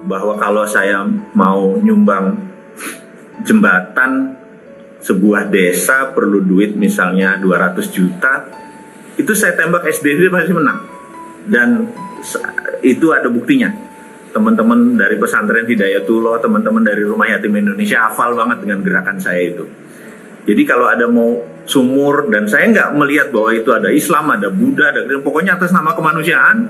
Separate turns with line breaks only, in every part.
bahwa kalau saya mau nyumbang jembatan sebuah desa perlu duit misalnya 200 juta, itu saya tembak SDB pasti menang. Dan itu ada buktinya. Teman-teman dari pesantren Hidayatullah, teman-teman dari Rumah Yatim Indonesia hafal banget dengan gerakan saya itu. Jadi kalau ada mau sumur, dan saya nggak melihat bahwa itu ada Islam, ada Buddha, ada pokoknya atas nama kemanusiaan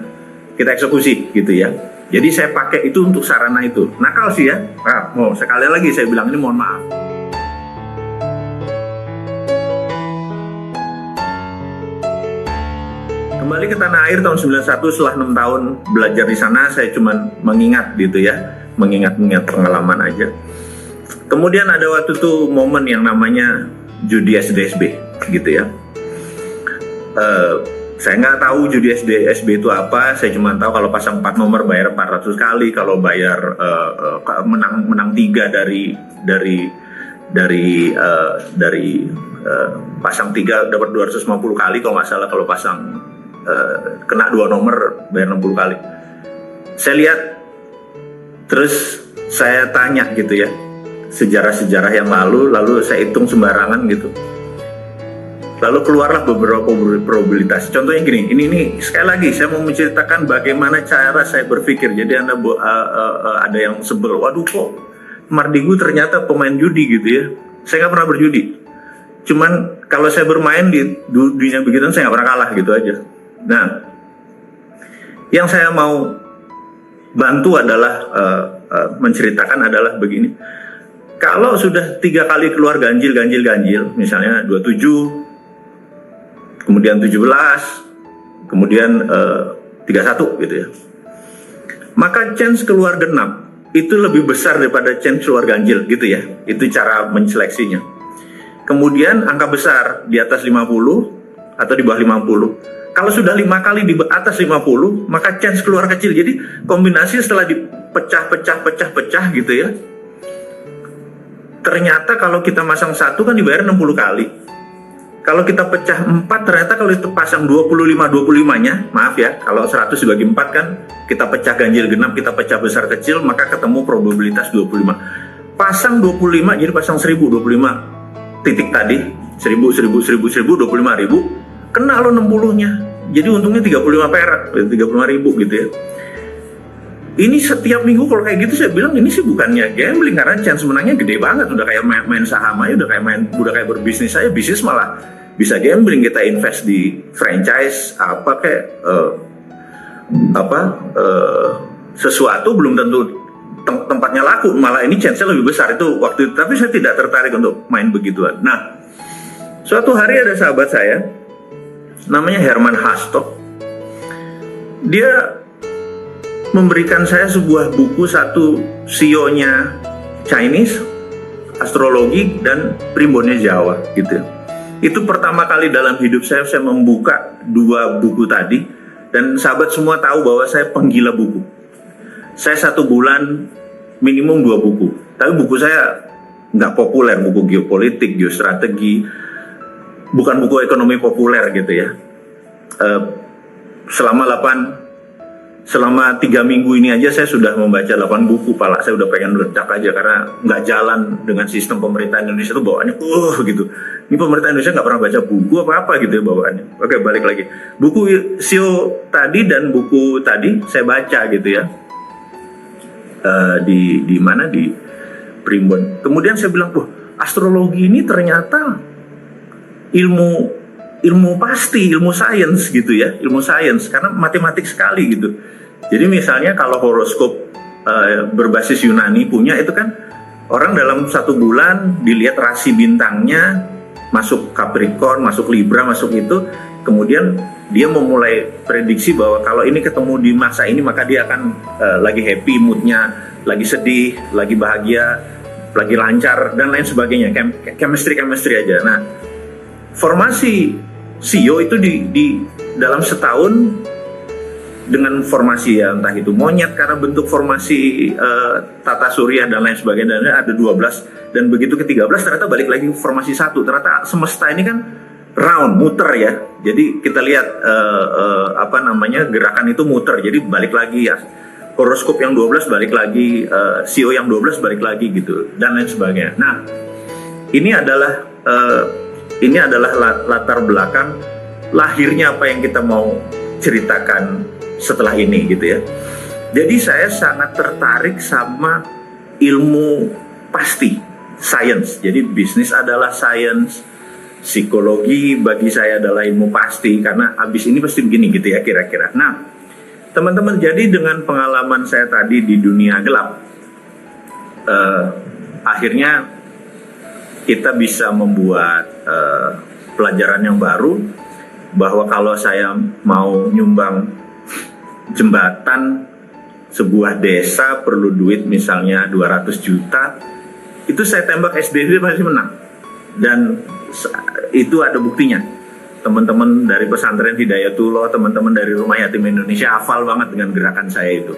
kita eksekusi gitu ya. Jadi saya pakai itu untuk sarana itu. Nakal sih ya. Nah, sekali lagi saya bilang ini mohon maaf. Kembali ke tanah air tahun 91, setelah 6 tahun belajar di sana, saya cuma mengingat gitu ya, mengingat pengalaman aja. Kemudian ada waktu itu momen yang namanya judi SDSB gitu ya. Saya nggak tahu judi SDSB itu apa, saya cuma tahu kalau pasang 4 nomor bayar 400 kali, kalau bayar menang 3 dari pasang 3 dapat 250 kali kalau nggak salah, kalau pasang kena 2 nomor bayar 60 kali. Saya lihat, terus saya tanya gitu ya, sejarah-sejarah yang lalu saya hitung sembarangan gitu. Lalu keluarlah beberapa probabilitas. Contohnya gini, ini sekali lagi saya mau menceritakan bagaimana cara saya berpikir. Jadi ada yang sebel, waduh kok Mardigu ternyata pemain judi gitu ya. Saya nggak pernah berjudi. Cuman kalau saya bermain di dunia begituan saya nggak pernah kalah gitu aja. Nah, yang saya mau bantu adalah menceritakan adalah begini. Kalau sudah 3 kali keluar ganjil, misalnya 27, kemudian 17, kemudian 31 gitu ya. Maka chance keluar genap itu lebih besar daripada chance keluar ganjil gitu ya. Itu cara menseleksinya. Kemudian angka besar di atas 50 atau di bawah 50. Kalau sudah 5 kali di atas 50, maka chance keluar kecil. Jadi kombinasi setelah dipecah gitu ya. Ternyata kalau kita masang 1 kan dibayar 60 kali. Kalau kita pecah 4, ternyata kalau itu pasang 25-25-nya, maaf ya, kalau 100 dibagi 4 kan, kita pecah ganjil genap, kita pecah besar kecil, maka ketemu probabilitas 25. Pasang 25, jadi pasang 1000, 25 titik tadi, 1000, 25.000, kena lo 60-nya. Jadi untungnya 35 perak, 35 ribu gitu ya. Ini setiap minggu kalau kayak gitu saya bilang ini sih bukannya gambling, karena chance menangnya gede banget. Udah kayak main saham aja, udah kayak berbisnis aja. Bisnis malah bisa gambling, kita invest di franchise sesuatu belum tentu tempatnya laku, malah ini chance-nya lebih besar itu waktu itu. Tapi saya tidak tertarik untuk main begituan. Nah, suatu hari ada sahabat saya namanya Herman Hasto. Dia memberikan saya sebuah buku, satu CEO-nya Chinese, astrologi, dan primbonnya Jawa gitu. Itu pertama kali dalam hidup saya membuka 2 buku tadi, dan sahabat semua tahu bahwa saya penggila buku. Saya 1 bulan minimum 2 buku, tapi buku saya nggak populer, buku geopolitik, geostrategi, bukan buku ekonomi populer gitu ya. Selama 3 minggu ini aja saya sudah membaca 8 buku, pala saya udah pengen meledak aja karena nggak jalan dengan sistem pemerintah Indonesia tuh bawaannya gitu. Ini pemerintah Indonesia nggak pernah baca buku apa gitu ya bawaannya. Oke, balik lagi. Buku CEO tadi dan buku tadi saya baca gitu ya. Di mana, di Primbon. Kemudian saya bilang, astrologi ini ternyata ilmu pasti, ilmu sains gitu ya, ilmu sains, karena matematik sekali gitu. Jadi misalnya kalau horoskop berbasis Yunani punya itu kan, orang dalam 1 bulan dilihat rasi bintangnya, masuk Capricorn, masuk Libra, masuk itu, kemudian dia memulai prediksi bahwa kalau ini ketemu di masa ini maka dia akan lagi happy moodnya, lagi sedih, lagi bahagia, lagi lancar, dan lain sebagainya. Chemistry aja. Nah, formasi CEO itu di dalam setahun dengan formasi ya, entah itu monyet karena bentuk formasi tata surya dan lain sebagainya, dan ada 12, dan begitu ke-13 ternyata balik lagi formasi 1. Ternyata semesta ini kan round, muter ya. Jadi kita lihat gerakan itu muter, jadi balik lagi ya. horoskop yang 12 balik lagi, CEO yang 12 balik lagi gitu, dan lain sebagainya. Nah, ini adalah latar belakang lahirnya apa yang kita mau ceritakan setelah ini gitu ya. Jadi saya sangat tertarik sama ilmu pasti, science. Jadi bisnis adalah science, psikologi bagi saya adalah ilmu pasti, karena abis ini pasti begini gitu ya kira-kira. Nah, teman-teman, jadi dengan pengalaman saya tadi di dunia gelap, akhirnya kita bisa membuat pelajaran yang baru, bahwa kalau saya mau nyumbang jembatan sebuah desa perlu duit misalnya 200 juta, itu saya tembak SDB pasti menang. Dan itu ada buktinya. Teman-teman dari pesantren Hidayatullah, teman-teman dari Rumah Yatim Indonesia hafal banget dengan gerakan saya itu.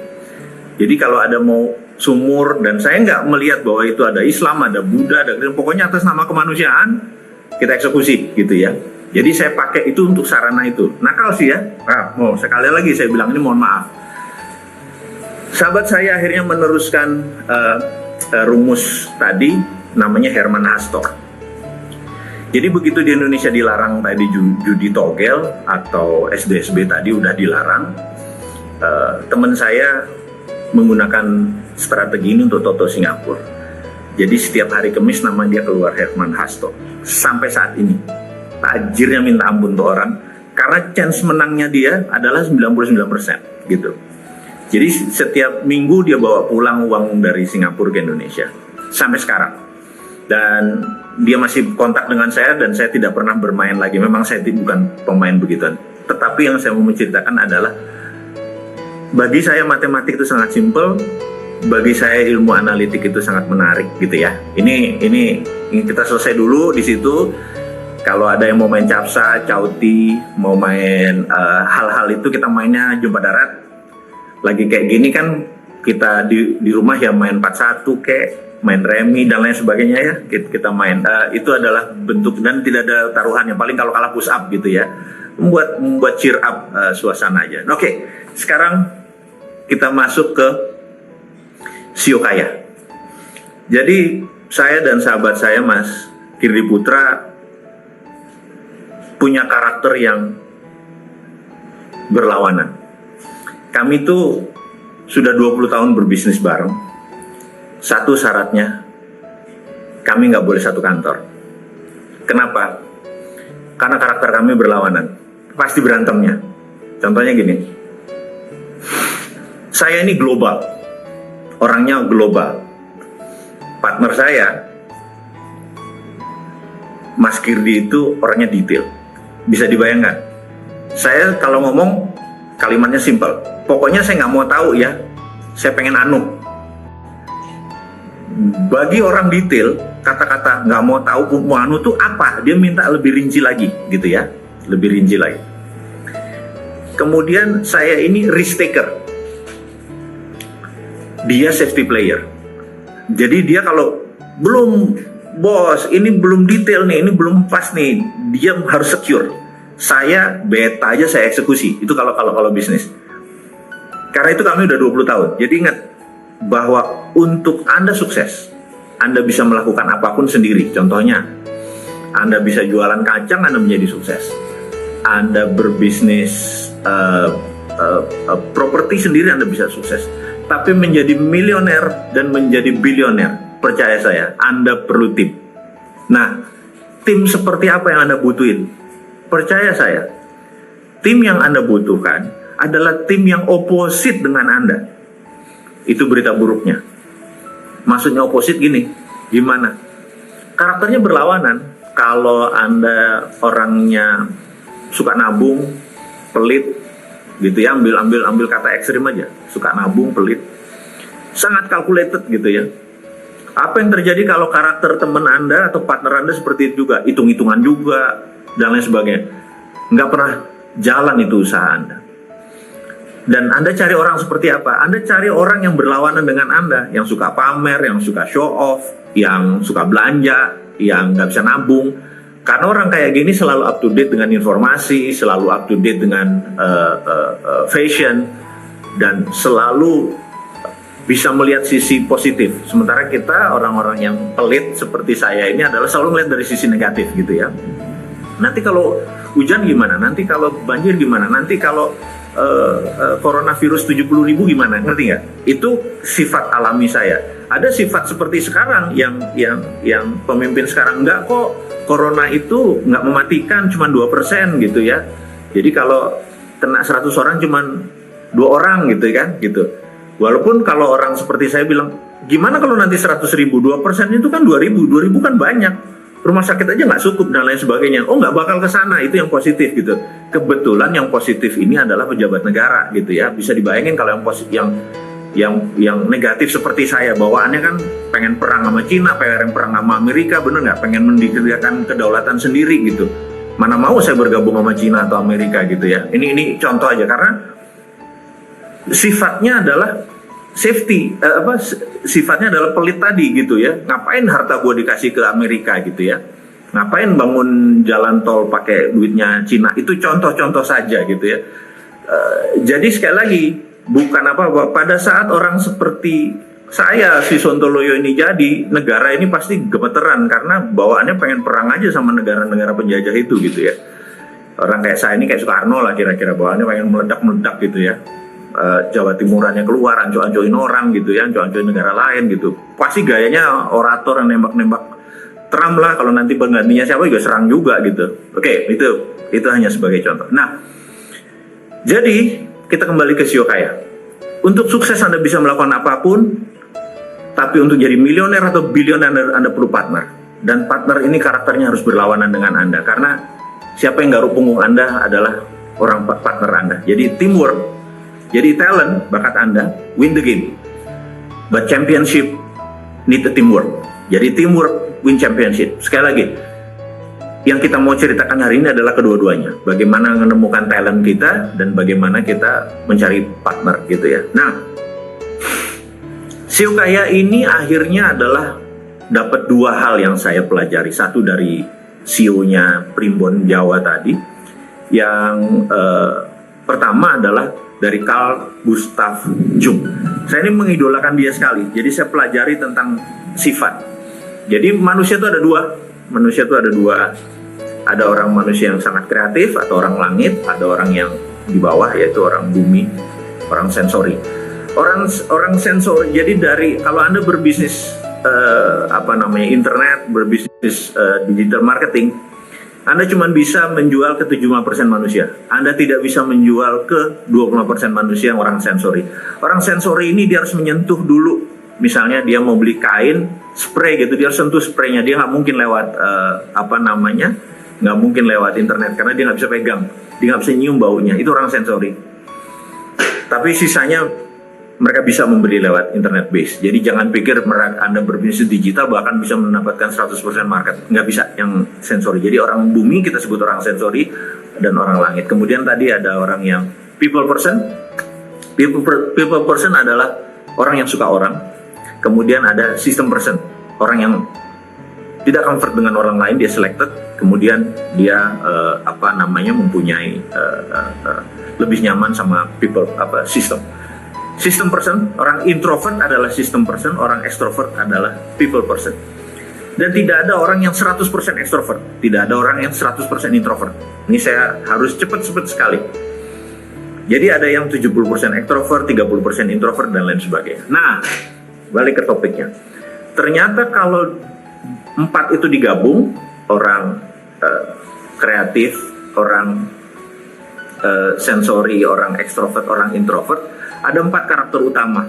Jadi kalau ada mau sumur, dan saya nggak melihat bahwa itu ada Islam, ada Buddha, ada pokoknya atas nama kemanusiaan kita eksekusi gitu ya. Jadi saya pakai itu untuk sarana itu. Nakal sih ya. Nah, sekali lagi saya bilang ini mohon maaf. Sahabat saya akhirnya meneruskan rumus tadi, namanya Herman Hastor. Jadi begitu di Indonesia dilarang tadi judi togel atau SDSB tadi udah dilarang, teman saya menggunakan strategi ini untuk Toto Singapura. Jadi setiap hari Kamis nama dia keluar Herman Hastor. Sampai saat ini tajirnya minta ampun tuh orang, karena chance menangnya dia adalah 99% gitu. Jadi setiap minggu dia bawa pulang uang dari Singapura ke Indonesia sampai sekarang. Dan dia masih kontak dengan saya, dan saya tidak pernah bermain lagi. Memang saya bukan pemain begituan. Tetapi yang saya mau menceritakan adalah, bagi saya matematik itu sangat simpel, bagi saya ilmu analitik itu sangat menarik gitu ya. Ini kita selesai dulu di situ. Kalau ada yang mau main capsa, cauti, mau main hal-hal itu, kita mainnya jumpa darat. Lagi kayak gini kan kita di rumah ya main 41 kayak main remi dan lain sebagainya ya, kita main itu adalah bentuk, dan tidak ada taruhannya, paling kalau kalah push up gitu ya, membuat cheer up suasana aja. Oke, sekarang kita masuk ke Sio Kaya. Jadi saya dan sahabat saya Mas Kirdi Putra punya karakter yang berlawanan. Kami tuh sudah 20 tahun berbisnis bareng. Satu syaratnya, kami nggak boleh satu kantor. Kenapa? Karena karakter kami berlawanan. Pasti berantemnya. Contohnya gini, saya ini global, orangnya global. Partner saya, Mas Kirdi, itu orangnya detail. Bisa dibayangkan, saya kalau ngomong kalimatnya simpel. Pokoknya saya nggak mau tahu ya, saya pengen anu. Bagi orang detail, kata-kata nggak mau tahu mau anu tuh apa? Dia minta lebih rinci lagi, gitu ya, lebih rinci lagi. Kemudian saya ini risk taker, dia safety player. Jadi dia kalau belum, bos, ini belum detail nih, ini belum pas nih, dia harus secure. Saya beta aja, saya eksekusi. Itu kalau bisnis. Karena itu kami udah 20 tahun. Jadi ingat bahwa untuk Anda sukses, Anda bisa melakukan apapun sendiri. Contohnya, Anda bisa jualan kacang, Anda menjadi sukses. Anda berbisnis properti sendiri, Anda bisa sukses. Tapi menjadi milioner dan menjadi bilioner, percaya saya, Anda perlu tim. Nah, tim seperti apa yang Anda butuhin? Percaya saya, tim yang Anda butuhkan adalah tim yang oposit dengan Anda. Itu berita buruknya. Maksudnya oposit gini, gimana? Karakternya berlawanan. Kalau Anda orangnya suka nabung, pelit, gitu ya, ambil kata ekstrim aja, suka nabung, pelit, sangat calculated gitu ya. Apa yang terjadi kalau karakter teman Anda atau partner Anda seperti itu juga, hitung-hitungan juga, dan lain sebagainya. Nggak pernah jalan itu usaha Anda. Dan Anda cari orang seperti apa? Anda cari orang yang berlawanan dengan Anda, yang suka pamer, yang suka show off, yang suka belanja, yang nggak bisa nabung. Karena orang kayak gini selalu up to date dengan informasi, selalu up to date dengan fashion, dan selalu bisa melihat sisi positif. Sementara kita orang-orang yang pelit seperti saya ini adalah selalu melihat dari sisi negatif gitu ya. Nanti kalau hujan gimana? Nanti kalau banjir gimana? Nanti kalau coronavirus 70.000 gimana? Ngerti nggak? Itu sifat alami saya. Ada sifat seperti sekarang yang pemimpin sekarang nggak kok. Corona itu nggak mematikan, cuma 2% gitu ya. Jadi kalau kena 100 orang cuma 2 orang gitu kan gitu. Walaupun kalau orang seperti saya bilang, gimana kalau nanti 100.000, 2% itu kan 2.000 kan banyak. Rumah sakit aja nggak cukup dan lain sebagainya. Oh, nggak bakal ke sana, itu yang positif gitu. Kebetulan yang positif ini adalah pejabat negara gitu ya. Bisa dibayangin kalau yang positif, yang negatif seperti saya, bawaannya kan pengen perang sama Cina, pengen perang sama Amerika, bener nggak? Pengen mendirikan kedaulatan sendiri gitu. Mana mau saya bergabung sama Cina atau Amerika gitu ya. Ini contoh aja, karena sifatnya adalah safety, sifatnya adalah pelit tadi gitu ya. Ngapain harta gue dikasih ke Amerika gitu ya? Ngapain bangun jalan tol pakai duitnya Cina? Itu contoh-contoh saja gitu ya. Jadi sekali lagi, bukan apa-apa. Pada saat orang seperti saya, si Sontoloyo ini jadi, negara ini pasti gemeteran karena bawaannya pengen perang aja sama negara-negara penjajah itu gitu ya. Orang kayak saya ini kayak Soekarno lah kira-kira, bawaannya pengen meledak-meledak gitu ya. Jawa Timurannya keluar, anco-ancoin orang gitu ya, anco-ancoin negara lain gitu. Pasti gayanya orator yang nembak-nembak Trump lah, kalau nanti penggantinya siapa juga serang juga gitu. Oke, itu hanya sebagai contoh. Nah, jadi kita kembali ke Sio Kaya. Untuk sukses Anda bisa melakukan apapun, tapi untuk jadi milioner atau bilioner Anda perlu partner. Dan partner ini karakternya harus berlawanan dengan Anda, karena siapa yang garuk punggung Anda adalah orang partner Anda. Jadi teamwork. Jadi talent, bakat Anda, win the game. But championship need a teamwork. Jadi teamwork, win championship. Sekali lagi, yang kita mau ceritakan hari ini adalah kedua-duanya. Bagaimana menemukan talent kita dan bagaimana kita mencari partner gitu ya. Nah, Sio Kaya ini akhirnya adalah dapat 2 hal yang saya pelajari. Satu dari CEO-nya Primbon Jawa tadi. Yang pertama adalah dari Carl Gustav Jung. Saya ini mengidolakan dia sekali. Jadi saya pelajari tentang sifat. Jadi manusia itu ada 2. Manusia itu ada 2. Ada orang manusia yang sangat kreatif atau orang langit, ada orang yang di bawah yaitu orang bumi, orang sensori. Orang sensori. Jadi dari kalau Anda berbisnis internet, berbisnis digital marketing, Anda cuma bisa menjual ke 75% manusia. Anda tidak bisa menjual ke 25% manusia yang orang sensori. Orang sensori ini dia harus menyentuh dulu. Misalnya dia mau beli kain, spray gitu, dia harus sentuh spraynya. Dia nggak mungkin lewat nggak mungkin lewat internet karena dia nggak bisa pegang, dia nggak bisa nyium baunya. Itu orang sensori. Tapi sisanya mereka bisa membeli lewat internet base. Jadi jangan pikir Anda berbisnis digital bahkan bisa mendapatkan 100% market. Nggak bisa yang sensori. Jadi orang bumi kita sebut orang sensori dan orang langit. Kemudian tadi ada orang yang people person. People person adalah orang yang suka orang. Kemudian ada system person. Orang yang tidak comfort dengan orang lain, dia selected. Kemudian dia mempunyai lebih nyaman sama people system. System person, orang introvert adalah system person, orang extrovert adalah people person. Dan tidak ada orang yang 100% extrovert, tidak ada orang yang 100% introvert. Ini saya harus cepat sekali. Jadi ada yang 70% extrovert, 30% introvert, dan lain sebagainya. Nah, balik ke topiknya. Ternyata kalau 4 itu digabung, orang kreatif, orang sensori, orang ekstrovert, orang introvert, ada 4 karakter utama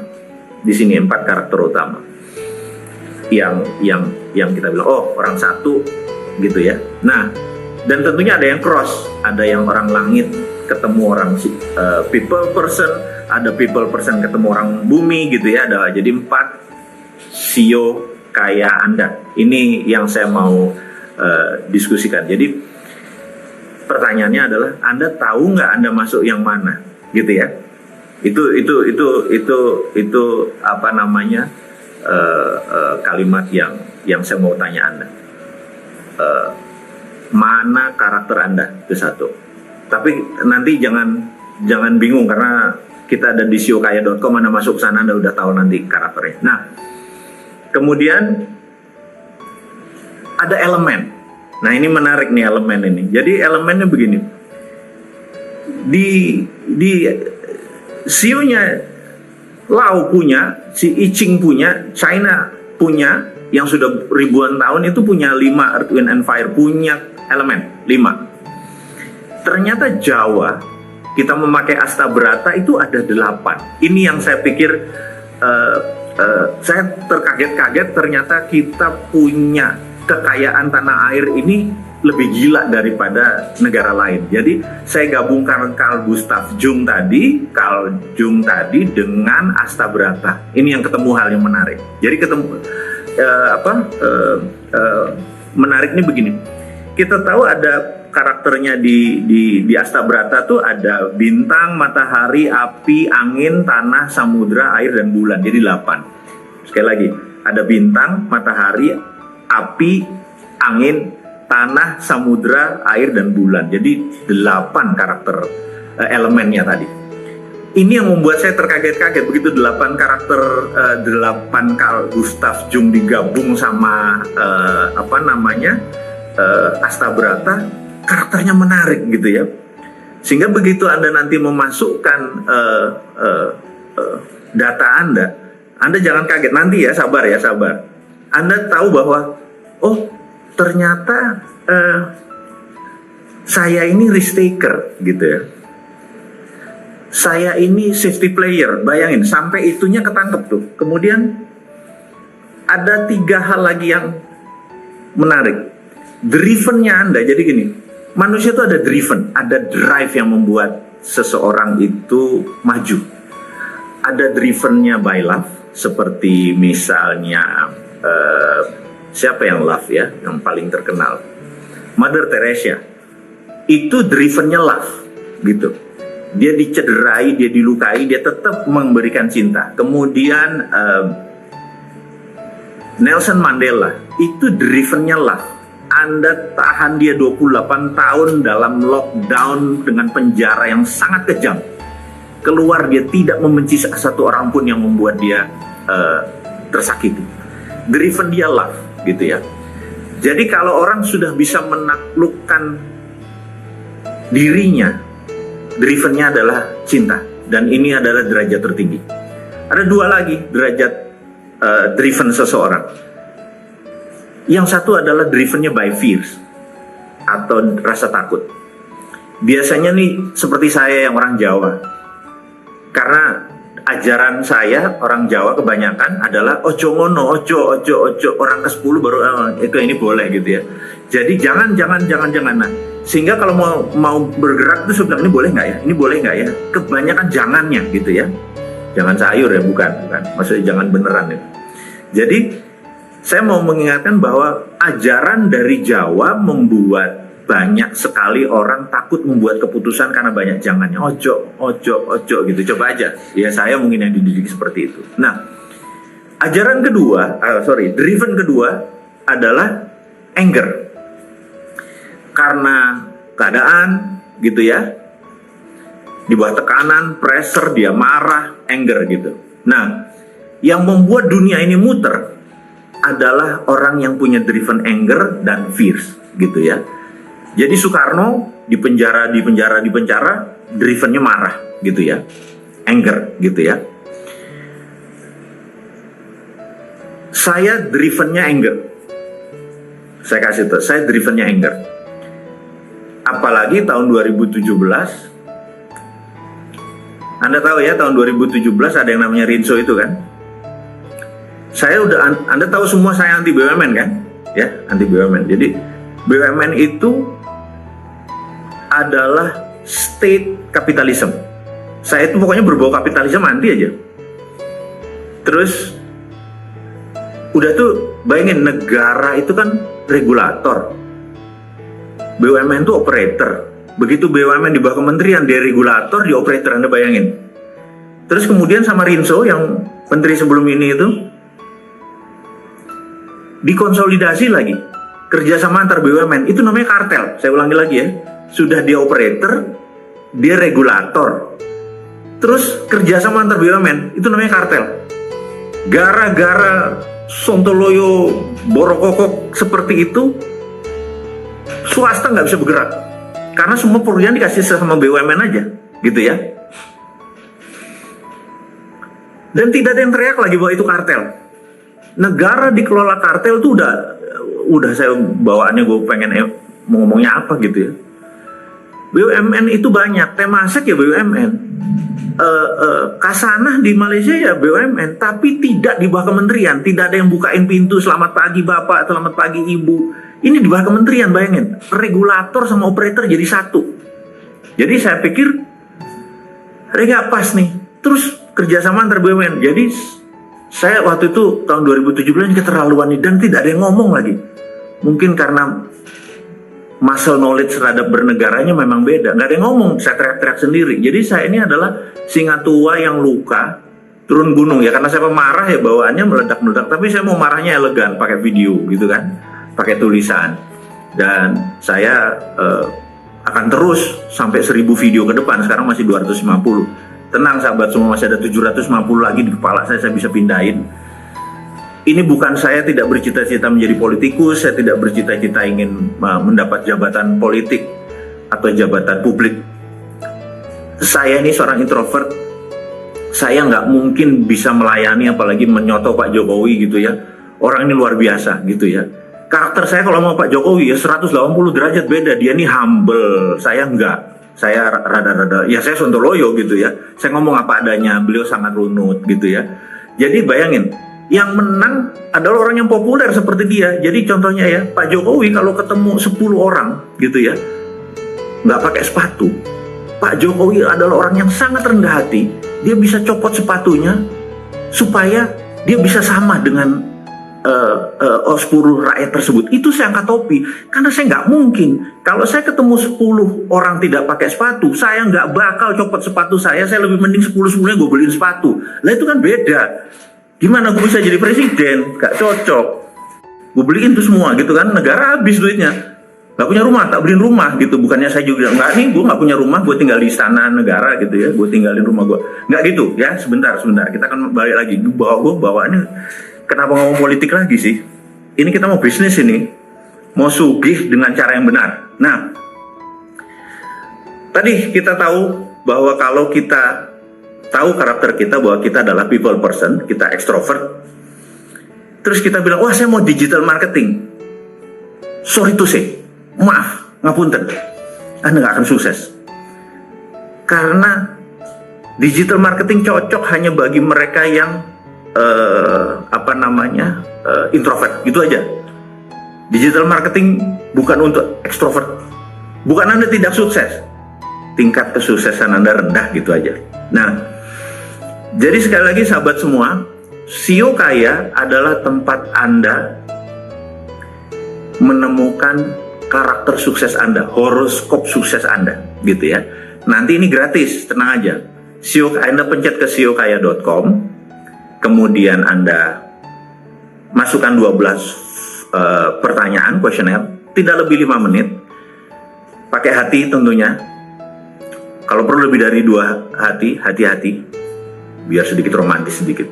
di sini, 4 karakter utama yang kita bilang orang satu gitu ya. Nah, dan tentunya ada yang cross, ada yang orang langit ketemu orang people person, ada people person ketemu orang bumi gitu ya. Ada jadi 4 Sio Kaya Anda. Ini yang saya mau diskusikan. Jadi pertanyaannya adalah Anda tahu nggak Anda masuk yang mana gitu ya. Itu kalimat yang saya mau tanya Anda. Mana karakter Anda? Itu satu. Tapi nanti jangan bingung karena kita ada di siokaya.com, Anda masuk sana Anda udah tahu nanti karakternya. Nah, kemudian ada elemen. Nah, ini menarik nih elemen ini. Jadi elemennya begini. Di Xiu-nya Lao punya, si I Ching punya, China punya, yang sudah ribuan tahun itu punya 5 Earth, Wind, and Fire, punya elemen 5. Ternyata Jawa, kita memakai Astabrata itu ada 8. Ini yang saya pikir, saya terkaget-kaget, ternyata kita punya kekayaan tanah air ini lebih gila daripada negara lain. Jadi saya gabungkan Carl Gustav Jung tadi dengan Astabrata. Ini yang ketemu hal yang menarik. Jadi menariknya begini. Kita tahu ada karakternya di Astabrata tuh ada bintang, matahari, api, angin, tanah, samudra, air, dan bulan. Jadi 8. Sekali lagi, ada bintang, matahari, api, angin, tanah, samudra, air, dan bulan. Jadi 8 karakter elemennya tadi. Ini yang membuat saya terkaget-kaget. Begitu 8 karakter, 8 Carl Gustav Jung digabung sama Astabrata, karakternya menarik gitu ya. Sehingga begitu Anda nanti memasukkan data Anda jangan kaget. Nanti ya, sabar. Anda tahu bahwa ternyata saya ini risk taker gitu ya. Saya ini safety player. Bayangin, sampai itunya ketangkep tuh. Kemudian ada 3 hal lagi yang menarik. Drivennya Anda, jadi gini, manusia itu ada driven, ada drive yang membuat seseorang itu maju. Ada drivennya by love, seperti misalnya siapa yang love ya, yang paling terkenal, Mother Teresa. Itu drivennya love gitu. Dia dicederai, dia dilukai, dia tetap memberikan cinta. Kemudian Nelson Mandela, itu drivennya love. Anda tahan dia 28 tahun dalam lockdown dengan penjara yang sangat kejam. Keluar dia tidak membenci satu orang pun yang membuat dia tersakiti. Driven dia love gitu ya. Jadi kalau orang sudah bisa menaklukkan dirinya, drivennya adalah cinta. Dan ini adalah derajat tertinggi. Ada 2 lagi derajat driven seseorang. Yang satu adalah drivennya by fears atau rasa takut. Biasanya nih seperti saya yang orang Jawa. Karena ajaran saya orang Jawa kebanyakan adalah ojo ngono, ojo orang ke-10 baru itu ini boleh gitu ya. Jadi jangan. Nah, sehingga kalau mau bergerak itu sebenarnya ini boleh nggak ya? Ini boleh nggak ya? Kebanyakan jangannya gitu ya. Jangan sayur ya, bukan. Maksudnya jangan beneran ya. Jadi saya mau mengingatkan bahwa ajaran dari Jawa membuat banyak sekali orang takut membuat keputusan karena banyak jangannya. Ojo gitu. Coba aja. Ya saya mungkin yang dididik seperti itu. Nah, driven kedua adalah anger. Karena keadaan gitu ya. Di bawah tekanan, pressure, dia marah, anger gitu. Nah, yang membuat dunia ini muter adalah orang yang punya driven anger dan fears gitu ya. Jadi Soekarno di penjara, drivennya marah gitu ya, anger gitu ya. Saya drivennya anger. Saya kasih tahu, saya drivennya anger. Apalagi tahun 2017, Anda tahu ya, tahun 2017 ada yang namanya Rinso itu kan. Anda tahu semua saya anti BUMN kan? Ya, anti BUMN. Jadi BUMN itu adalah state capitalism. Saya itu pokoknya berbau kapitalisme anti aja. Terus udah tuh bayangin, negara itu kan regulator. BUMN itu operator. Begitu BUMN di bawah kementerian, dia regulator, dia operator, Anda bayangin. Terus kemudian sama Rinso yang menteri sebelum ini itu dikonsolidasi lagi kerjasama antar BUMN, itu namanya kartel. Saya ulangi lagi ya, sudah dia operator, dia regulator, terus kerjasama antar BUMN, itu namanya kartel. Gara-gara sontoloyo borokokok seperti itu, swasta nggak bisa bergerak karena semua pekerjaan dikasih sama BUMN aja, gitu ya. Dan tidak ada yang teriak lagi bahwa itu kartel. Negara dikelola kartel tuh udah saya bawaannya, gue pengen mau ngomongnya apa gitu ya. BUMN itu banyak, Temasek ya BUMN, Kasanah di Malaysia ya BUMN, tapi tidak di bawah kementerian. Tidak ada yang bukain pintu selamat pagi bapak, selamat pagi ibu. Ini di bawah kementerian, bayangin. Regulator sama operator jadi satu. Jadi saya pikir ada nggak pas nih. Terus kerjasama antar BUMN. Jadi saya waktu itu tahun 2017 keterlaluan nih, dan tidak ada yang ngomong lagi. Mungkin karena muscle knowledge terhadap bernegaranya memang beda. Nggak ada yang ngomong, saya teriak-teriak sendiri. Jadi saya ini adalah singa tua yang luka turun gunung ya, karena saya pemarah ya, bawaannya meledak-meledak. Tapi saya mau marahnya elegan, pakai video gitu kan, pakai tulisan. Dan saya akan terus sampai 1000 video ke depan. Sekarang masih 250. Tenang sahabat semua, masih ada 750 lagi di kepala saya bisa pindahin. Ini bukan saya tidak bercita-cita menjadi politikus, saya tidak bercita-cita ingin mendapat jabatan politik atau jabatan publik. Saya ini seorang introvert, saya nggak mungkin bisa melayani apalagi menyoto Pak Jokowi gitu ya. Orang ini luar biasa gitu ya. Karakter saya kalau mau Pak Jokowi ya 180 derajat beda, dia ini humble, saya enggak. Saya rada-rada, ya saya sontoloyo gitu ya. Saya ngomong apa adanya, beliau sangat runut gitu ya. Jadi bayangin, yang menang adalah orang yang populer seperti dia. Jadi contohnya ya, Pak Jokowi kalau ketemu 10 orang gitu ya, nggak pakai sepatu. Pak Jokowi adalah orang yang sangat rendah hati. Dia bisa copot sepatunya supaya dia bisa sama dengan 10 rakyat tersebut. Itu saya angkat topi, karena saya nggak mungkin kalau saya ketemu 10 orang tidak pakai sepatu, saya nggak bakal copot sepatu saya lebih mending 10-10-nya gue beliin sepatu. Lah itu kan beda. Gimana gue bisa jadi presiden? Gak cocok. Gue beliin tuh semua gitu kan, negara habis duitnya. Gak punya rumah, tak beliin rumah gitu. Bukannya saya juga nggak nih, gue nggak punya rumah, gue tinggal di istana negara gitu ya, gue tinggalin rumah gue. Nggak gitu ya, sebentar. Kita akan balik lagi. Gue bawaannya kenapa ngomong politik lagi sih? Ini kita mau bisnis ini, mau sugih dengan cara yang benar. Nah, tadi kita tahu bahwa kalau kita tahu karakter kita bahwa kita adalah people person, kita extrovert, terus kita bilang, wah saya mau digital marketing. Sorry to say, maaf, ngapunten, Anda nggak akan sukses. Karena digital marketing cocok hanya bagi mereka yang introvert, gitu aja. Digital marketing bukan untuk extrovert. Bukan Anda tidak sukses, tingkat kesuksesan Anda rendah, gitu aja. Nah, jadi sekali lagi sahabat semua, CEO Kaya adalah tempat Anda menemukan karakter sukses Anda, horoskop sukses Anda, gitu ya. Nanti ini gratis, tenang aja. Anda pencet ke ceokaya.com, kemudian Anda masukkan 12 pertanyaan, kuesioner, tidak lebih 5 menit, pakai hati tentunya. Kalau perlu lebih dari 2 hati, hati-hati, biar sedikit romantis sedikit.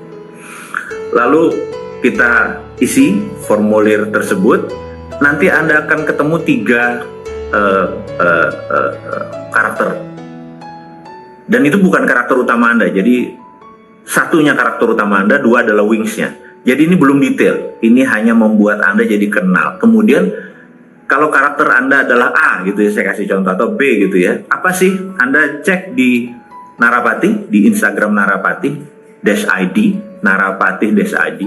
Lalu kita isi formulir tersebut, nanti Anda akan ketemu 3 karakter. Dan itu bukan karakter utama Anda, jadi satunya karakter utama Anda, 2 adalah wings-nya. Jadi ini belum detail, ini hanya membuat Anda jadi kenal. Kemudian kalau karakter Anda adalah A gitu ya, saya kasih contoh, atau B gitu ya, apa sih? Anda cek di Narapati, di Instagram Narapati-ID, Narapati-ID.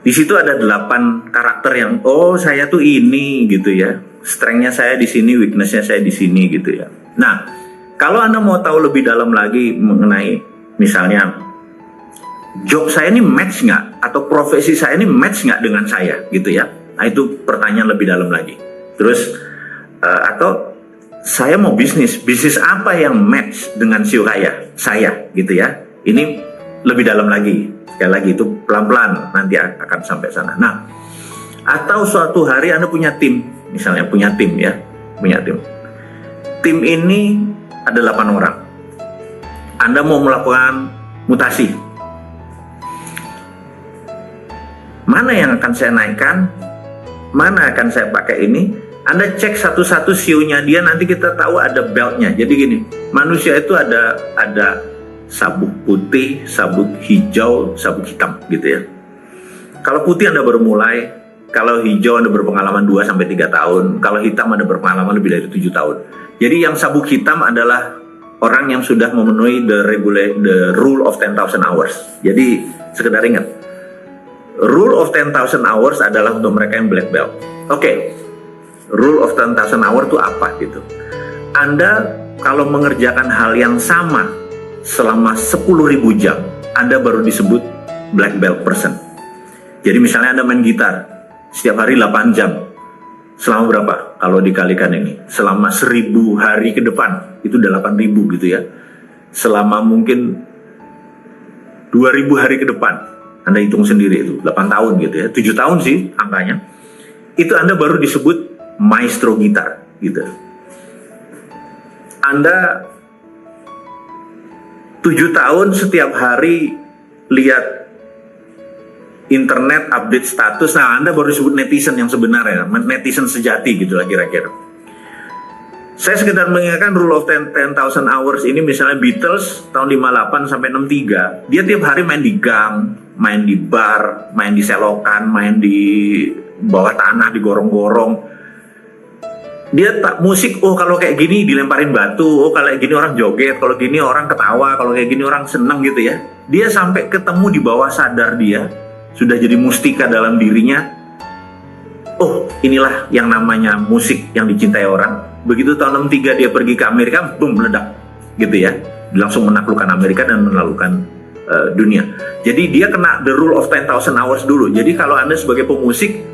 Di situ ada 8 karakter yang, oh saya tuh ini gitu ya, strength-nya saya di sini, weakness-nya saya di sini gitu ya. Nah, kalau Anda mau tahu lebih dalam lagi mengenai misalnya job saya ini match nggak, atau profesi saya ini match nggak dengan saya gitu ya. Nah itu pertanyaan lebih dalam lagi. Terus atau saya mau bisnis apa yang match dengan CEO Kaya saya gitu ya. Ini lebih dalam lagi. Sekali lagi itu pelan-pelan nanti akan sampai sana. Nah, atau suatu hari Anda punya tim, misalnya punya tim ya, punya tim. Tim ini ada 8 orang. Anda mau melakukan mutasi. Mana yang akan saya naikkan? Mana akan saya pakai ini? Anda cek satu-satu sionya dia, nanti kita tahu ada beltnya. Jadi gini, manusia itu ada sabuk putih, sabuk hijau, sabuk hitam gitu ya. Kalau putih Anda baru mulai, kalau hijau Anda berpengalaman 2-3 tahun, kalau hitam Anda berpengalaman lebih dari 7 tahun. Jadi yang sabuk hitam adalah orang yang sudah memenuhi the rule of 10,000 hours. Jadi sekedar ingat, rule of 10,000 hours adalah untuk mereka yang black belt. Oke, rule of 10,000 hours itu apa gitu? Anda kalau mengerjakan hal yang sama selama 10.000 jam, Anda baru disebut black belt person. Jadi misalnya Anda main gitar setiap hari 8 jam. Selama berapa? Kalau dikalikan ini, selama 1.000 hari ke depan, itu udah 8.000 gitu ya. Selama mungkin 2.000 hari ke depan, Anda hitung sendiri itu, 8 tahun gitu ya. 7 tahun sih angkanya. Itu Anda baru disebut maestro gitar gitu. Anda 7 tahun setiap hari lihat internet update status, nah Anda baru disebut netizen yang sebenarnya, netizen sejati gitu lah kira-kira. Saya sekedar mengingatkan rule of 10,000 hours ini, misalnya Beatles tahun 58 sampai 63, dia tiap hari main di gang, main di bar, main di selokan, main di bawah tanah, di gorong-gorong. Dia tak musik, oh kalau kayak gini dilemparin batu, oh kalau kayak gini orang joget, kalau gini orang ketawa, kalau kayak gini orang seneng gitu ya. Dia sampai ketemu di bawah sadar dia, sudah jadi mustika dalam dirinya. Oh, inilah yang namanya musik yang dicintai orang. Begitu tahun 63 dia pergi ke Amerika, boom, meledak gitu ya. Langsung menaklukkan Amerika dan menaklukkan dunia. Jadi dia kena the rule of 10,000 hours dulu. Jadi kalau Anda sebagai pemusik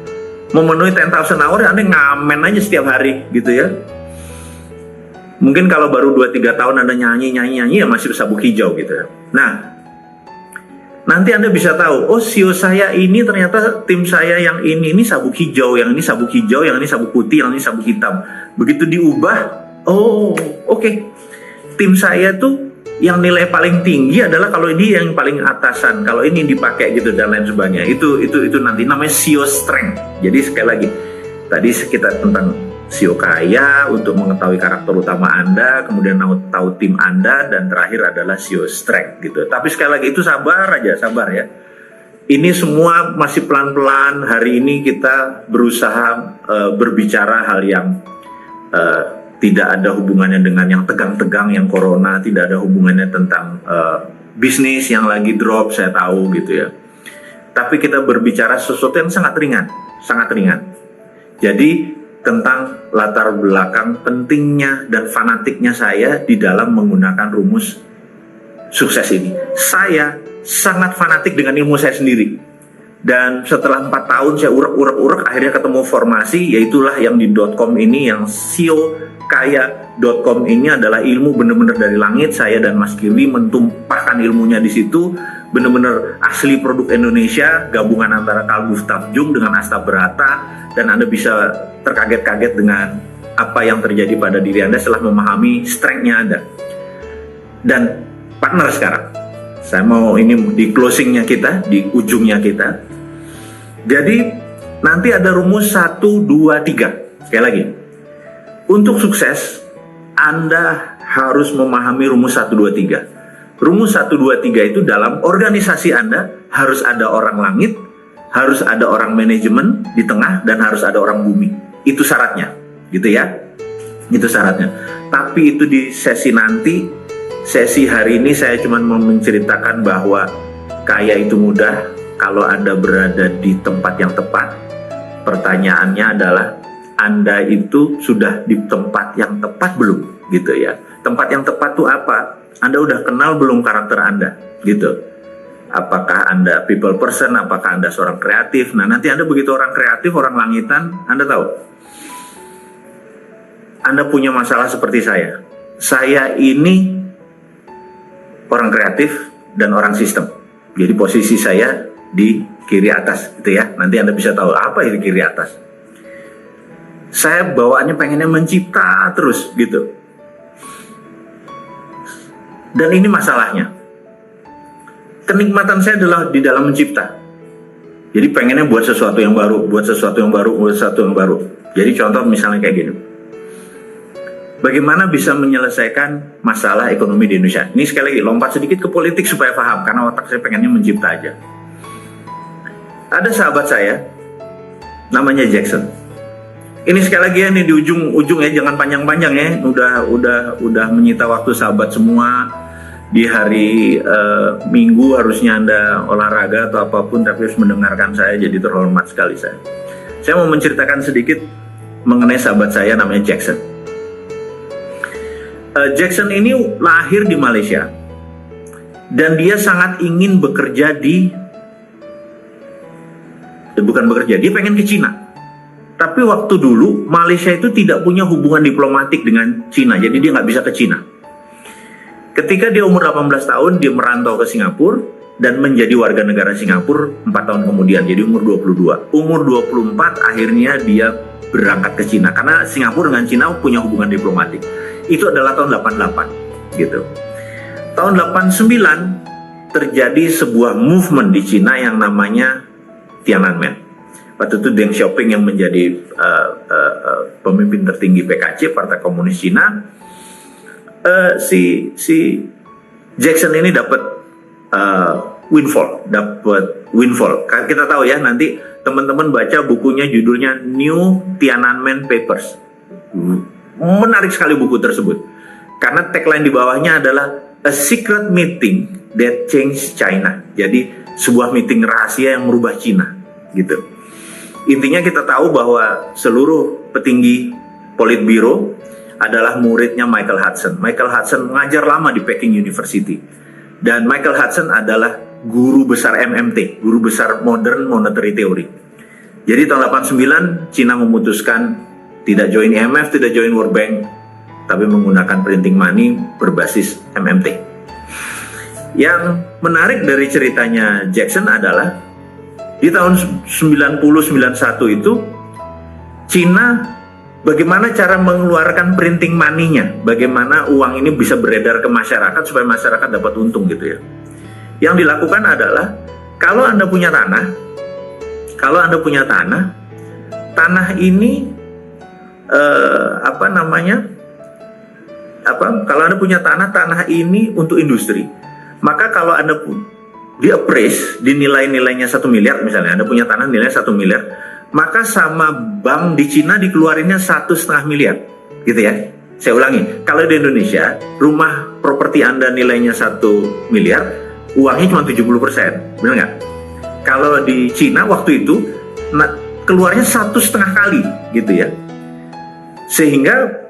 memenuhi 10,000 hours, Anda ngamen aja setiap hari gitu ya. Mungkin kalau baru 2-3 tahun Anda nyanyi ya masih sabuk hijau gitu ya. Nah, nanti Anda bisa tahu, oh sio saya ini ternyata tim saya yang ini sabuk hijau, yang ini sabuk hijau, yang ini sabuk putih, yang ini sabuk hitam. Begitu diubah, oh oke. Tim saya tuh yang nilai paling tinggi adalah kalau ini yang paling atasan, kalau ini dipakai gitu dan lain sebagainya. Itu nanti namanya sio strength. Jadi sekali lagi, tadi kita tentang sio kaya untuk mengetahui karakter utama Anda, kemudian tahu tim Anda, dan terakhir adalah sio strength gitu. Tapi sekali lagi itu sabar ya. Ini semua masih pelan-pelan. Hari ini kita berusaha berbicara hal yang tidak ada hubungannya dengan yang tegang-tegang, yang corona, tidak ada hubungannya tentang bisnis yang lagi drop, saya tahu gitu ya. Tapi kita berbicara sesuatu yang sangat ringan. Jadi tentang latar belakang pentingnya dan fanatiknya saya di dalam menggunakan rumus sukses ini. Saya sangat fanatik dengan ilmu saya sendiri. Dan setelah 4 tahun saya urek, akhirnya ketemu formasi, yaitulah yang di .com ini, yang siokaya.com ini adalah ilmu benar-benar dari langit. Saya dan Mas Kirwi mentumpahkan ilmunya di situ, benar-benar asli produk Indonesia, gabungan antara Carl Gustav Jung dengan Asta Berata, dan Anda bisa terkaget-kaget dengan apa yang terjadi pada diri Anda setelah memahami strength-nya Anda. Dan partner sekarang, saya mau ini di closing-nya kita, di ujungnya kita. Jadi nanti ada rumus 1, 2, 3. Sekali lagi, untuk sukses Anda harus memahami rumus 1, 2, 3. Rumus 1, 2, 3 itu dalam organisasi Anda harus ada orang langit, harus ada orang manajemen di tengah, dan harus ada orang bumi. Itu syaratnya, gitu ya. Itu syaratnya. Tapi itu di sesi nanti. Sesi hari ini saya cuma mau menceritakan bahwa kaya itu mudah kalau Anda berada di tempat yang tepat. Pertanyaannya adalah, Anda itu sudah di tempat yang tepat belum? Gitu ya. Tempat yang tepat itu apa? Anda udah kenal belum karakter Anda? Gitu. Apakah Anda people person? Apakah Anda seorang kreatif? Nah, nanti Anda begitu orang kreatif, orang langitan, Anda tahu. Anda punya masalah seperti saya. Saya ini orang kreatif dan orang sistem. Jadi posisi saya di kiri atas, gitu ya. Nanti Anda bisa tahu apa itu kiri atas. Saya bawaannya pengennya mencipta terus, gitu. Dan ini masalahnya. Kenikmatan saya adalah di dalam mencipta. Jadi pengennya buat sesuatu yang baru, buat sesuatu yang baru, buat sesuatu yang baru. Jadi contoh misalnya kayak gini. Bagaimana bisa menyelesaikan masalah ekonomi di Indonesia? Ini sekali lagi lompat sedikit ke politik supaya paham, karena otak saya pengennya mencipta aja. Ada sahabat saya, namanya Jackson. Ini sekali lagi ya, ini di ujung ya, jangan panjang-panjang ya. Udah menyita waktu sahabat semua. Di hari Minggu harusnya Anda olahraga atau apapun, tapi harus mendengarkan saya, jadi terhormat sekali saya. Saya mau menceritakan sedikit mengenai sahabat saya namanya Jackson. Jackson ini lahir di Malaysia dan dia sangat ingin bekerja dia pengen ke Cina. Tapi waktu dulu Malaysia itu tidak punya hubungan diplomatik dengan Cina, jadi dia nggak bisa ke Cina. Ketika dia umur 18 tahun, dia merantau ke Singapura dan menjadi warga negara Singapura 4 tahun kemudian, jadi umur 22. Umur 24 akhirnya dia berangkat ke Cina, karena Singapura dengan Cina punya hubungan diplomatik. Itu adalah tahun 88 gitu. Tahun 89 terjadi sebuah movement di Cina yang namanya Tiananmen. Waktu itu Deng Xiaoping yang menjadi pemimpin tertinggi PKC, Partai Komunis Cina. Si Jackson ini dapat windfall. Kita tahu ya, nanti teman-teman baca bukunya, judulnya New Tiananmen Papers. Menarik sekali buku tersebut, karena tagline di bawahnya adalah a secret meeting that changed China. Jadi sebuah meeting rahasia yang merubah Cina, gitu. Intinya kita tahu bahwa seluruh petinggi Politburo adalah muridnya Michael Hudson. Michael Hudson mengajar lama di Peking University, dan Michael Hudson adalah guru besar MMT, guru besar Modern Monetary Theory. Jadi tahun 89 Cina memutuskan tidak join IMF, tidak join World Bank, tapi menggunakan printing money berbasis MMT. Yang menarik dari ceritanya Jackson adalah di tahun 90-91 itu Cina bagaimana cara mengeluarkan printing money-nya, bagaimana uang ini bisa beredar ke masyarakat supaya masyarakat dapat untung gitu ya. Yang dilakukan adalah kalau Anda punya tanah ini kalau Anda punya tanah ini untuk industri, maka kalau Anda di appraise, dinilai nilainya 1 miliar misalnya, Anda punya tanah nilainya 1 miliar, maka sama bank di Cina dikeluarinnya 1,5 miliar, gitu ya. Saya ulangi, kalau di Indonesia rumah properti Anda nilainya 1 miliar, uangnya cuma 70%, benar nggak? Kalau di Cina waktu itu keluarnya 1,5 kali, gitu ya. Sehingga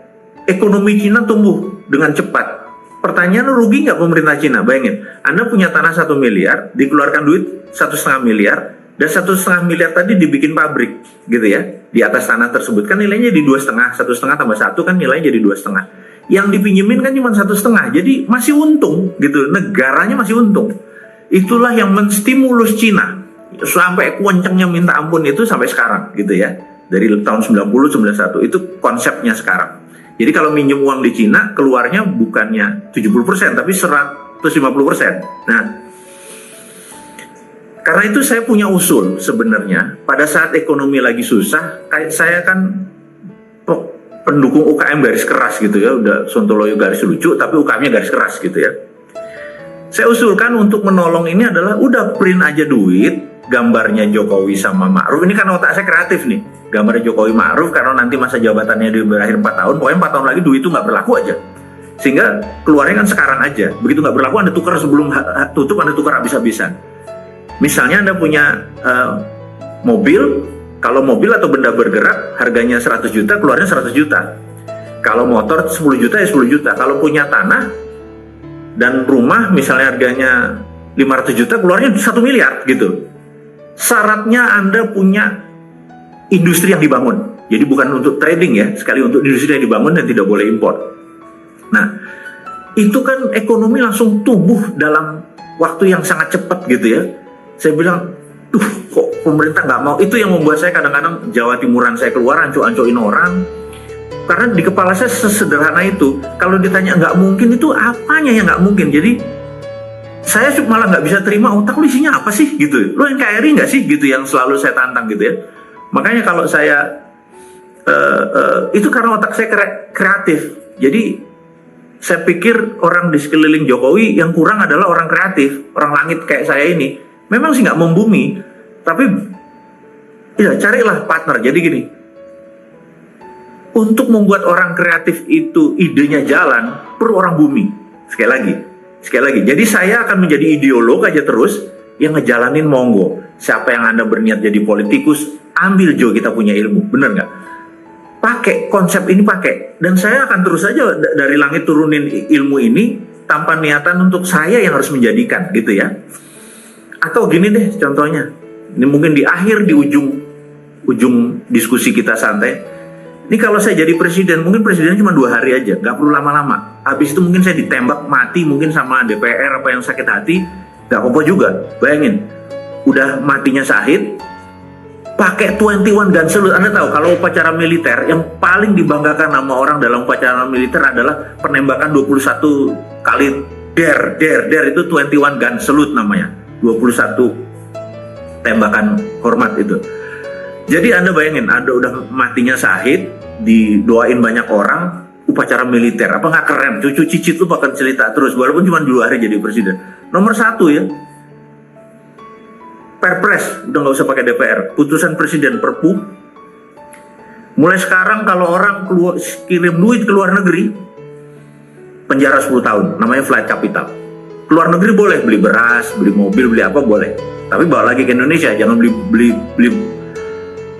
ekonomi Cina tumbuh dengan cepat. Pertanyaan, rugi nggak pemerintah Cina? Bayangin, Anda punya tanah 1 miliar, dikeluarkan duit 1,5 miliar, dan 1,5 miliar tadi dibikin pabrik, gitu ya, di atas tanah tersebut. Kan nilainya di 2,5, 1,5 tambah 1 kan nilainya jadi 2,5. Yang dipinjemin kan cuma 1,5, jadi masih untung, gitu. Negaranya masih untung. Itulah yang menstimulus Cina sampai kencengnya minta ampun itu sampai sekarang, gitu ya. Dari tahun 90-91 itu konsepnya sekarang. Jadi kalau minjem uang di Cina keluarnya bukannya 70% tapi 150%. Nah, karena itu saya punya usul sebenarnya. Pada saat ekonomi lagi susah, kayak saya kan pendukung UKM garis keras gitu ya. Udah Sontoloyo garis lucu tapi UKM-nya garis keras gitu ya. Saya usulkan untuk menolong ini adalah udah print aja duit, gambarnya Jokowi sama Ma'ruf. Ini kan otak saya kreatif nih. Gambarnya Jokowi Ma'ruf, karena nanti masa jabatannya dia berakhir 4 tahun, pokoknya 4 tahun lagi duit itu nggak berlaku aja. Sehingga keluarnya kan sekarang aja. Begitu nggak berlaku, Anda tukar sebelum tutup, Anda tukar habis-habisan. Misalnya Anda punya mobil, kalau mobil atau benda bergerak harganya 100 juta, keluarnya 100 juta. Kalau motor 10 juta ya 10 juta. Kalau punya tanah dan rumah misalnya harganya 500 juta, keluarnya 1 miliar gitu. Syaratnya Anda punya industri yang dibangun. Jadi bukan untuk trading ya, sekali untuk industri yang dibangun dan tidak boleh impor. Nah, itu kan ekonomi langsung tumbuh dalam waktu yang sangat cepat gitu ya. Saya bilang, kok pemerintah nggak mau? Itu yang membuat saya kadang-kadang Jawa Timuran saya keluar, anco-ancoin orang. Karena di kepala saya sesederhana itu. Kalau ditanya nggak mungkin, itu apanya yang nggak mungkin? Jadi saya malah nggak bisa terima, otak lu isinya apa sih gitu. Lu NKRI nggak sih gitu, yang selalu saya tantang gitu ya. Makanya kalau saya itu karena otak saya kreatif. Jadi saya pikir orang di sekeliling Jokowi yang kurang adalah orang kreatif, orang langit kayak saya ini. Memang sih nggak membumi, tapi ya carilah partner. Jadi gini, untuk membuat orang kreatif itu idenya jalan, perlu orang bumi. Sekali lagi. Jadi saya akan menjadi ideolog aja terus, yang ngejalanin monggo. Siapa yang Anda berniat jadi politikus, ambil Jo, kita punya ilmu, bener nggak? Pakai konsep ini, pakai. Dan saya akan terus saja dari langit turunin ilmu ini, tanpa niatan untuk saya yang harus menjadikan, gitu ya. Atau gini deh contohnya, ini mungkin di akhir, di ujung diskusi kita santai. Ini kalau saya jadi presiden, mungkin presidennya cuma 2 hari aja, nggak perlu lama-lama. Habis itu mungkin saya ditembak mati, mungkin sama DPR apa yang sakit hati, nggak apa-apa juga. Bayangin, udah matinya Syahid, pakai 21 gun salute. Anda tahu kalau upacara militer yang paling dibanggakan sama orang dalam upacara militer adalah penembakan 21 kali der itu 21 gun salute namanya. 21 tembakan hormat itu. Jadi Anda bayangin, Anda udah matinya Syahid, didoain banyak orang, upacara militer, apa nggak keren? Cucu cicit lu bakal cerita terus, walaupun cuma 2 hari jadi presiden. Nomor 1 ya, Perpres, udah nggak usah pakai DPR, putusan presiden Perpu. Mulai sekarang kalau orang kirim duit ke luar negeri, penjara 10 tahun, namanya flight capital. Keluar negeri boleh beli beras, beli mobil, beli apa boleh, tapi bawa lagi ke Indonesia, jangan beli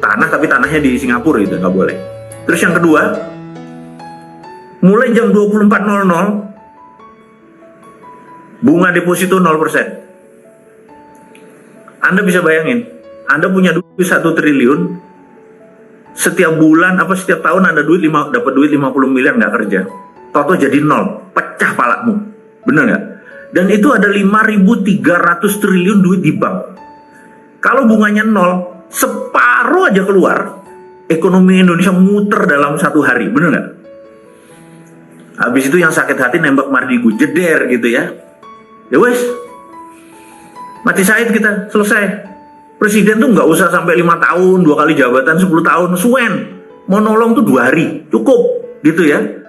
tanah tapi tanahnya di Singapura gitu, nggak boleh. Terus yang kedua, mulai jam 24.00 bunga deposito 0%. Anda bisa bayangin, Anda punya duit 1 triliun, setiap bulan apa setiap tahun Anda dapat duit 50 miliar nggak kerja, toto jadi 0, pecah palakmu, bener nggak? Dan itu ada 5.300 triliun duit di bank. Kalau bunganya 0, separuh aja keluar, ekonomi Indonesia muter dalam 1 hari, bener nggak? Habis itu yang sakit hati nembak Mardigu, jeder gitu ya. Ya wes, mati Syahid kita, selesai. Presiden tuh nggak usah sampai 5 tahun, 2 kali jabatan, 10 tahun, suwen. Mau nolong tuh 2 hari, cukup gitu ya.